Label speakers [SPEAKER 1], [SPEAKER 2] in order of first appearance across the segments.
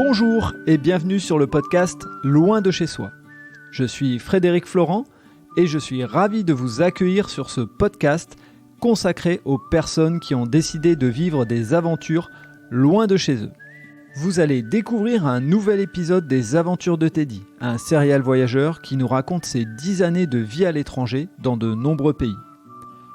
[SPEAKER 1] Bonjour et bienvenue sur le podcast Loin de chez soi. Je suis Frédéric Florent et je suis ravi de vous accueillir sur ce podcast consacré aux personnes qui ont décidé de vivre des aventures loin de chez eux. Vous allez découvrir un nouvel épisode des Aventures de Teddy, un serial voyageur qui nous raconte ses 10 années de vie à l'étranger dans de nombreux pays.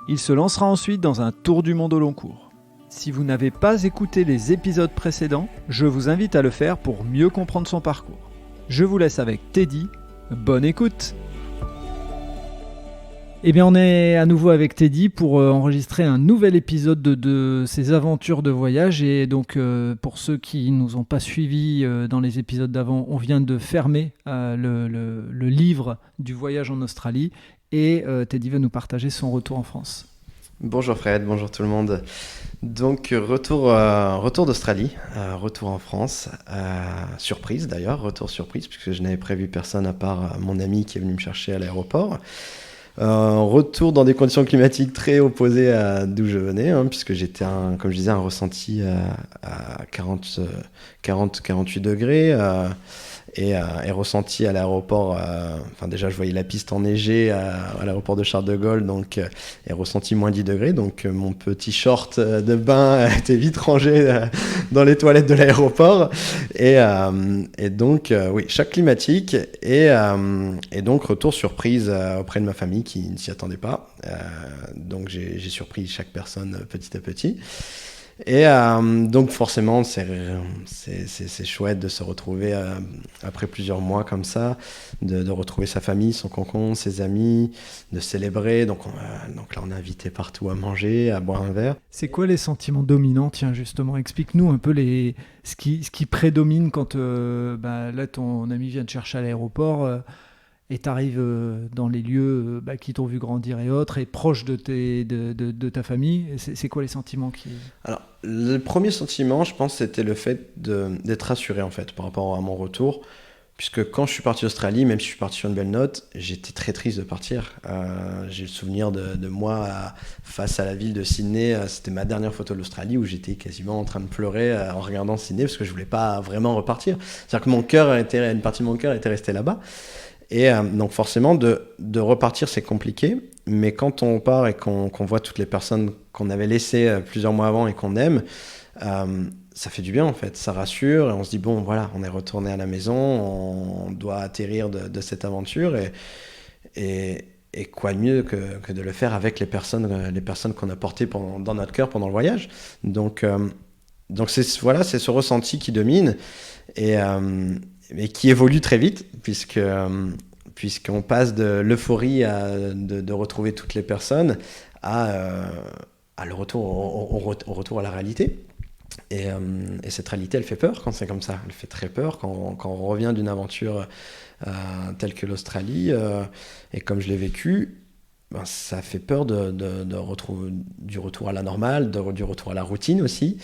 [SPEAKER 1] Il se lancera ensuite dans un tour du monde au long cours. Si vous n'avez pas écouté les épisodes précédents, je vous invite à le faire pour mieux comprendre son parcours. Je vous laisse avec Teddy. Bonne écoute! Eh bien, on est à nouveau avec Teddy pour enregistrer un nouvel épisode de ses aventures de voyage. Et donc, pour ceux qui ne nous ont pas suivis dans les épisodes d'avant, on vient de fermer le livre du voyage en Australie. Et Teddy va nous partager son retour en France.
[SPEAKER 2] Bonjour Fred, bonjour tout le monde. Donc retour d'Australie, retour en France, surprise d'ailleurs, retour surprise puisque je n'avais prévu personne à part mon ami qui est venu me chercher à l'aéroport. Retour dans des conditions climatiques très opposées à d'où je venais, puisque j'étais, comme je disais, un ressenti à 48 degrés. Et ressenti à l'aéroport, déjà je voyais la piste enneigée à l'aéroport de Charles de Gaulle, donc et ressenti moins 10 degrés, donc mon petit short de bain était vite rangé dans les toilettes de l'aéroport, et donc oui, choc climatique, et donc retour surprise auprès de ma famille qui ne s'y attendait pas, donc j'ai surpris chaque personne petit à petit. Et donc forcément c'est chouette de se retrouver après plusieurs mois comme ça, de retrouver sa famille, son cocon, ses amis, de célébrer. Donc là on est invité partout à manger, à boire un verre.
[SPEAKER 1] C'est quoi les sentiments dominants? Tiens, justement, explique-nous un peu ce qui prédomine quand là ton ami vient te chercher à l'aéroport et t'arrives dans les lieux qui t'ont vu grandir et autres, et proche de ta famille. C'est quoi les sentiments qui...
[SPEAKER 2] Alors, le premier sentiment, je pense, c'était le fait d'être rassuré, en fait, par rapport à mon retour. Puisque quand je suis parti d'Australie, même si je suis parti sur une belle note, j'étais très triste de partir. J'ai le souvenir de moi face à la ville de Sydney. C'était ma dernière photo de l'Australie où j'étais quasiment en train de pleurer en regardant Sydney parce que je voulais pas vraiment repartir. C'est-à-dire que une partie de mon cœur était restée là-bas. Et donc forcément, de repartir, c'est compliqué. Mais quand on part et qu'on voit toutes les personnes qu'on avait laissées plusieurs mois avant et qu'on aime, ça fait du bien en fait. Ça rassure et on se dit, bon voilà, on est retourné à la maison, on doit atterrir de cette aventure. Et quoi de mieux que de le faire avec les personnes qu'on a portées dans notre cœur pendant le voyage. Donc c'est ce ressenti qui domine. Et qui évolue très vite, puisqu'on passe de l'euphorie de retrouver toutes les personnes à le retour, au retour à la réalité. Et cette réalité, elle fait peur quand c'est comme ça. Elle fait très peur quand on revient d'une aventure telle que l'Australie. Et comme je l'ai vécu, ça fait peur du retour à la normale, du retour à la routine aussi.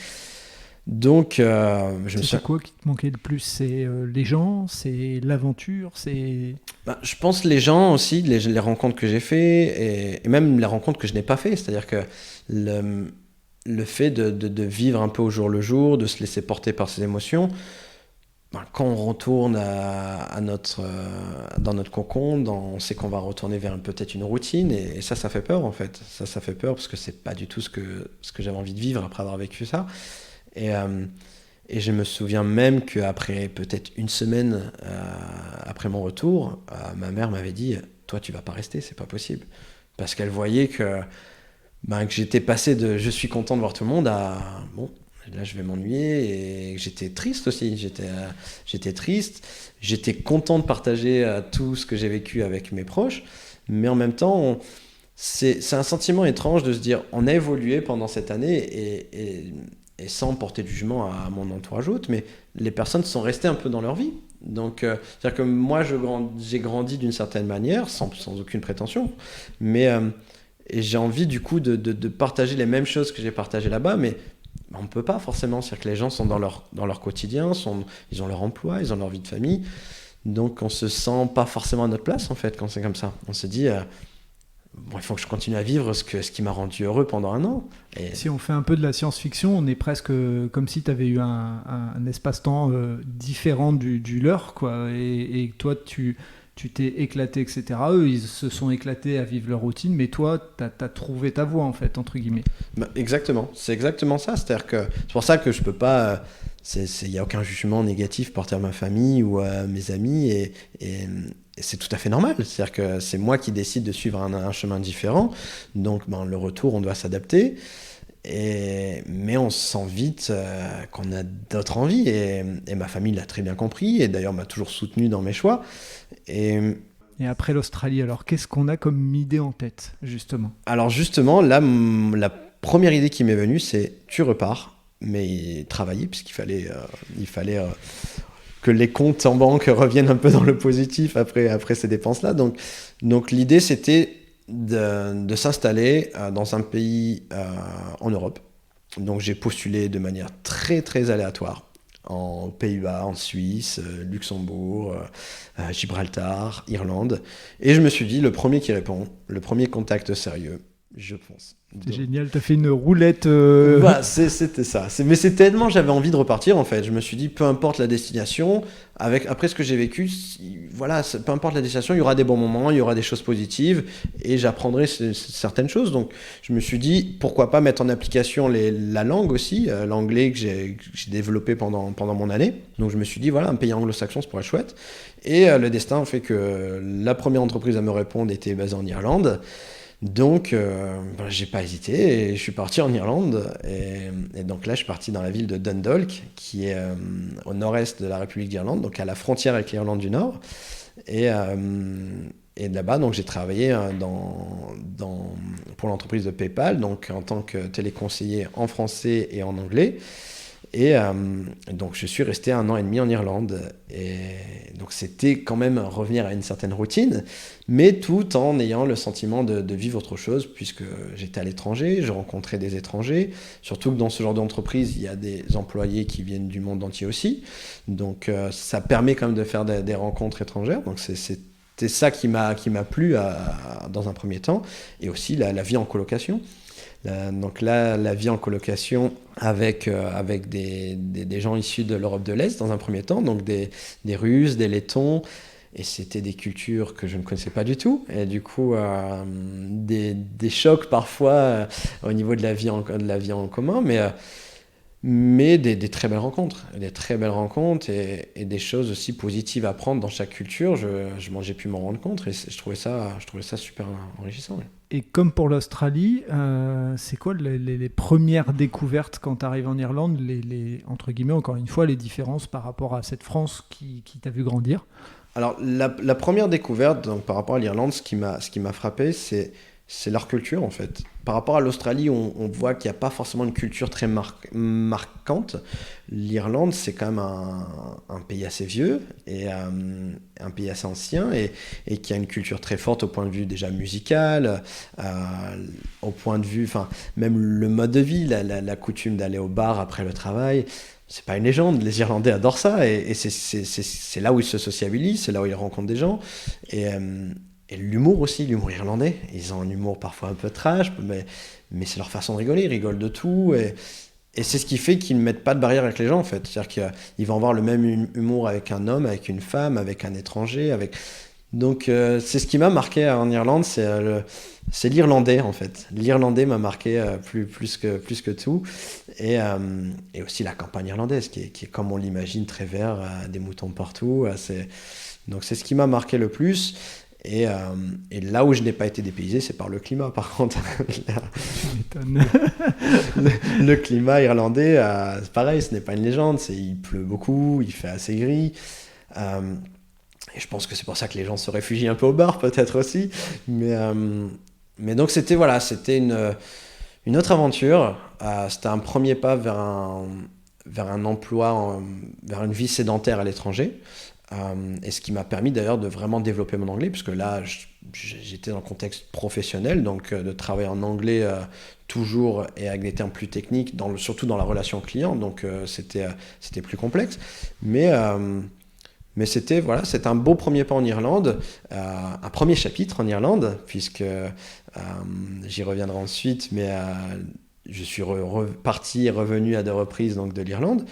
[SPEAKER 2] Donc,
[SPEAKER 1] C'est quoi qui te manquait le plus? C'est les gens, c'est l'aventure, c'est...
[SPEAKER 2] Je pense les gens aussi, les rencontres que j'ai fait et même les rencontres que je n'ai pas fait. C'est-à-dire que le fait de vivre un peu au jour le jour, de se laisser porter par ses émotions, quand on retourne dans notre cocon, on sait qu'on va retourner vers peut-être une routine et ça fait peur en fait. Ça fait peur parce que c'est pas du tout ce que j'avais envie de vivre après avoir vécu ça. Et je me souviens même qu'après peut-être une semaine après mon retour, ma mère m'avait dit « Toi, tu vas pas rester, c'est pas possible. » Parce qu'elle voyait que j'étais passé de « Je suis content de voir tout le monde » à « Bon, là, je vais m'ennuyer. » Et j'étais triste aussi. J'étais triste. J'étais content de partager tout ce que j'ai vécu avec mes proches. Mais en même temps, c'est un sentiment étrange de se dire « On a évolué pendant cette année et sans porter de jugement à mon entourage autre, mais les personnes sont restées un peu dans leur vie. Donc, c'est-à-dire que moi, j'ai grandi d'une certaine manière, sans aucune prétention, mais et j'ai envie du coup de partager les mêmes choses que j'ai partagées là-bas, mais on ne peut pas forcément. C'est-à-dire que les gens sont dans leur quotidien, ils ont leur emploi, ils ont leur vie de famille, donc on se sent pas forcément à notre place en fait quand c'est comme ça. On se dit... bon, il faut que je continue à vivre ce qui m'a rendu heureux pendant un an. Et...
[SPEAKER 1] Si on fait un peu de la science-fiction, on est presque comme si tu avais eu un espace-temps différent du leur, quoi. Et toi, tu t'es éclaté, etc. Eux, ils se sont éclatés à vivre leur routine, mais toi, t'as trouvé ta voie, en fait, entre guillemets.
[SPEAKER 2] Bah, exactement, c'est exactement ça. C'est-à-dire que c'est pour ça que je peux pas. Il n'y a aucun jugement négatif porté à ma famille ou à mes amis, et c'est tout à fait normal. C'est-à-dire que c'est moi qui décide de suivre un chemin différent. Donc, ben, le retour, on doit s'adapter. Mais on sent vite qu'on a d'autres envies. Et ma famille l'a très bien compris, et d'ailleurs m'a toujours soutenu dans mes choix. Et
[SPEAKER 1] après l'Australie, alors, qu'est-ce qu'on a comme idée en tête, justement ?
[SPEAKER 2] alors justement, là, la première idée qui m'est venue, c'est tu repars, mais travailler, puisqu'il fallait, que les comptes en banque reviennent un peu dans le positif après ces dépenses-là. Donc l'idée, c'était de s'installer dans un pays en Europe. Donc j'ai postulé de manière très très aléatoire. En Pays-Bas, en Suisse, Luxembourg, Gibraltar, Irlande. Et je me suis dit, le premier qui répond, le premier contact sérieux, je pense.
[SPEAKER 1] C'est génial, t'as fait une roulette.
[SPEAKER 2] Bah, c'était ça. Mais c'est tellement j'avais envie de repartir en fait. Je me suis dit, peu importe la destination, après ce que j'ai vécu, voilà, peu importe la destination, il y aura des bons moments, il y aura des choses positives et j'apprendrai certaines choses. Donc je me suis dit, pourquoi pas mettre en application la langue aussi, l'anglais que j'ai développé pendant mon année. Donc je me suis dit, voilà, un pays anglo-saxon, ça pourrait être chouette. Et le destin fait que la première entreprise à me répondre était basée en Irlande. Donc, j'ai pas hésité et je suis parti en Irlande. Et donc là, je suis parti dans la ville de Dundalk, qui est au nord-est de la République d'Irlande, donc à la frontière avec l'Irlande du Nord. Et là-bas, donc, j'ai travaillé pour l'entreprise de PayPal, donc en tant que téléconseiller en français et en anglais. Et donc je suis resté 1 an et demi en Irlande. Et donc c'était quand même revenir à une certaine routine, mais tout en ayant le sentiment de vivre autre chose, puisque j'étais à l'étranger, je rencontrais des étrangers, surtout que dans ce genre d'entreprise, il y a des employés qui viennent du monde entier aussi. Donc ça permet quand même de faire des rencontres étrangères. Donc c'était ça qui m'a plu dans un premier temps, et aussi la vie en colocation. Donc là, la vie en colocation avec des gens issus de l'Europe de l'Est dans un premier temps, donc des Russes, des Lettons, et c'était des cultures que je ne connaissais pas du tout, et du coup des chocs parfois au niveau de la vie en commun, mais des très belles rencontres, et des choses aussi positives à prendre dans chaque culture. J'ai pu m'en rendre compte, et je trouvais ça super enrichissant. Ouais.
[SPEAKER 1] Et comme pour l'Australie, c'est quoi les premières découvertes quand tu arrives en Irlande, entre guillemets, encore une fois, les différences par rapport à cette France qui t'a vu grandir ?
[SPEAKER 2] Alors, la première découverte, donc, par rapport à l'Irlande, ce qui m'a frappé, c'est leur culture, en fait. Par rapport à l'Australie, on voit qu'il n'y a pas forcément une culture très marquante. L'Irlande, c'est quand même un pays assez vieux, et un pays assez ancien, et qui a une culture très forte au point de vue déjà musical, au point de vue, enfin, même le mode de vie, la coutume d'aller au bar après le travail. C'est pas une légende, les Irlandais adorent ça, et c'est là où ils se sociabilisent, c'est là où ils rencontrent des gens. Et l'humour aussi, l'humour irlandais. Ils ont un humour parfois un peu trash, mais c'est leur façon de rigoler. Ils rigolent de tout. Et c'est ce qui fait qu'ils ne mettent pas de barrière avec les gens, en fait. C'est-à-dire qu'ils vont avoir le même humour avec un homme, avec une femme, avec un étranger. Donc, c'est ce qui m'a marqué en Irlande, c'est l'Irlandais, en fait. L'Irlandais m'a marqué plus que tout. Et aussi la campagne irlandaise, qui est comme on l'imagine, très vert, des moutons partout. Donc, c'est ce qui m'a marqué le plus. Et là où je n'ai pas été dépaysé, c'est par le climat, par contre.
[SPEAKER 1] Tu m'étonnes.
[SPEAKER 2] le climat irlandais, c'est pareil, ce n'est pas une légende. Il pleut beaucoup, il fait assez gris. Et je pense que c'est pour ça que les gens se réfugient un peu au bar, peut-être aussi. Mais donc, c'était une autre aventure. C'était un premier pas vers un emploi, vers une vie sédentaire à l'étranger. Et ce qui m'a permis d'ailleurs de vraiment développer mon anglais, puisque là j'étais dans le contexte professionnel, donc de travailler en anglais toujours, et avec des termes plus techniques, surtout dans la relation client, donc c'était plus complexe. Mais Mais c'était un beau premier pas en Irlande, un premier chapitre en Irlande, puisque j'y reviendrai ensuite, mais je suis parti et revenu à 2 reprises donc, de l'Irlande.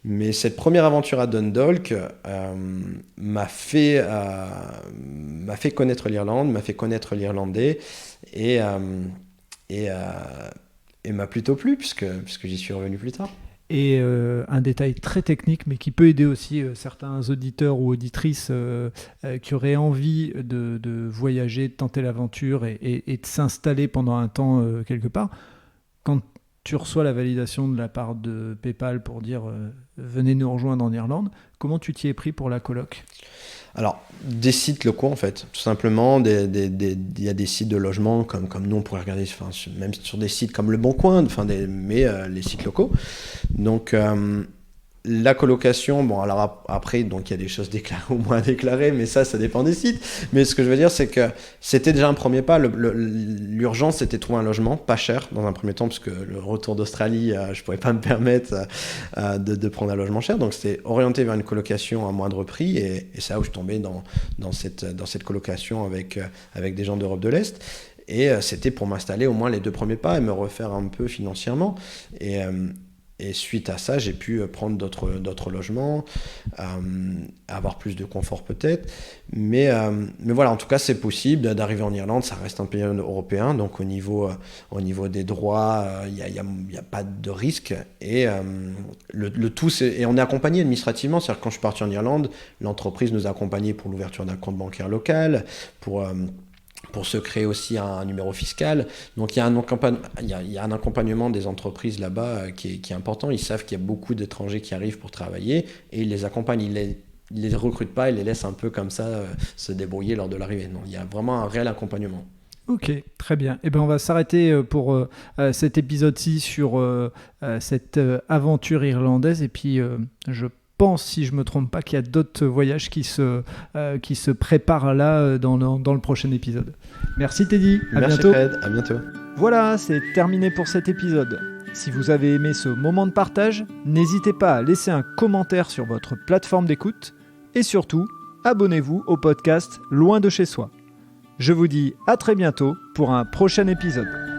[SPEAKER 2] Mais cette première aventure à Dundalk m'a fait connaître l'Irlande, m'a fait connaître l'irlandais et m'a plutôt plu puisque j'y suis revenu plus tard.
[SPEAKER 1] Et un détail très technique, mais qui peut aider aussi certains auditeurs ou auditrices qui auraient envie de voyager, de tenter l'aventure et de s'installer pendant un temps quelque part. Quand tu reçois la validation de la part de PayPal pour dire venez nous rejoindre en Irlande, comment tu t'y es pris pour la coloc ?
[SPEAKER 2] Alors, des sites locaux en fait, tout simplement, il y a des sites de logement comme nous on pourrait regarder, même sur des sites comme Le Bon Coin, mais les sites locaux. Donc la colocation, bon alors après donc il y a des choses déclarées ou moins déclarées, mais ça dépend des sites. Mais ce que je veux dire c'est que c'était déjà un premier pas. L'urgence c'était de trouver un logement pas cher dans un premier temps, parce que le retour d'Australie je pouvais pas me permettre de prendre un logement cher, donc c'était orienté vers une colocation à moindre prix et c'est là où je tombais dans cette colocation avec des gens d'Europe de l'Est. Et c'était pour m'installer au moins les 2 premiers pas et me refaire un peu financièrement. Et suite à ça, j'ai pu prendre d'autres logements, avoir plus de confort peut-être. Mais voilà, en tout cas, c'est possible d'arriver en Irlande. Ça reste un pays européen, donc au niveau des droits, il n'y a pas de risque. Et le tout, et on est accompagné administrativement. C'est-à-dire que quand je suis parti en Irlande, l'entreprise nous a accompagnés pour l'ouverture d'un compte bancaire local, pour se créer aussi un numéro fiscal. Donc il y a un accompagnement des entreprises là-bas qui est important. Ils savent qu'il y a beaucoup d'étrangers qui arrivent pour travailler et ils les accompagnent. Ils les recrutent pas, ils les laissent un peu comme ça se débrouiller lors de l'arrivée. Donc il y a vraiment un réel accompagnement.
[SPEAKER 1] Ok, très bien. Eh bien, on va s'arrêter pour cet épisode-ci sur cette aventure irlandaise. Et puis, je pense, si je ne me trompe pas, qu'il y a d'autres voyages qui se préparent là dans le prochain épisode. Merci Teddy,
[SPEAKER 2] Merci
[SPEAKER 1] bientôt.
[SPEAKER 2] Fred, à bientôt.
[SPEAKER 1] Voilà, c'est terminé pour cet épisode. Si vous avez aimé ce moment de partage, n'hésitez pas à laisser un commentaire sur votre plateforme d'écoute et surtout, abonnez-vous au podcast Loin de chez soi. Je vous dis à très bientôt pour un prochain épisode.